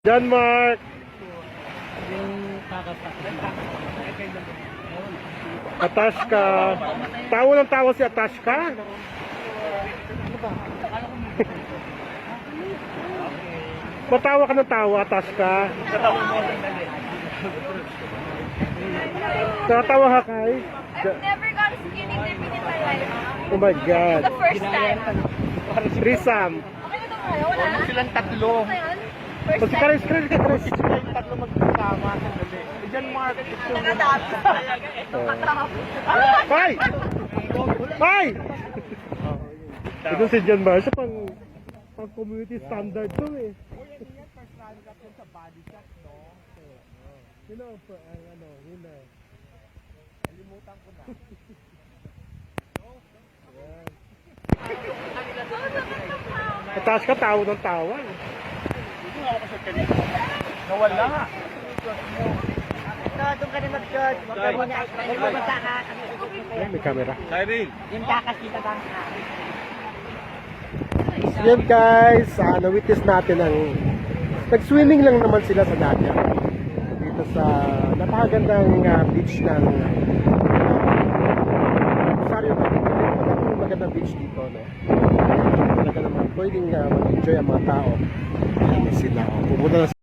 John Mark. Atashka. Tawa ng tawa si Atashka. Matawa ka ng tawa, Atashka. Tatawa ka kay? I've never got a skinny dipping in my life. Oh my God. The first time. Threesome. Okay na ito kayo? Wala na? Silang tatlo. Ano yun? First Pag si time. Chris, Sila yung tatlo magkasama. Sandali. Diyan, Mark. Nakatapos talaga. Ito katapos. Hoy! Hoy! Ito si John Mark. Siya pang community standard to eh. Sino ang winner? Kalimutan ko na. Atash ka, tawa ng tawa. Hindi nga ako kasi kanina. Nawala. Doon ka na mag-shot. Huwag ka muna. Magbabasa ka. Ay, may camera. Cyril. Yung takas dito bang Yan guys, na-witness natin ang nag-swimming lang naman sila sa dagat dito sa napakagandang beach ng Rosario. Magandang beach dito, no? Talaga naman pwedeng mag-enjoy ang mga tao. Ayan sila. Pupunta na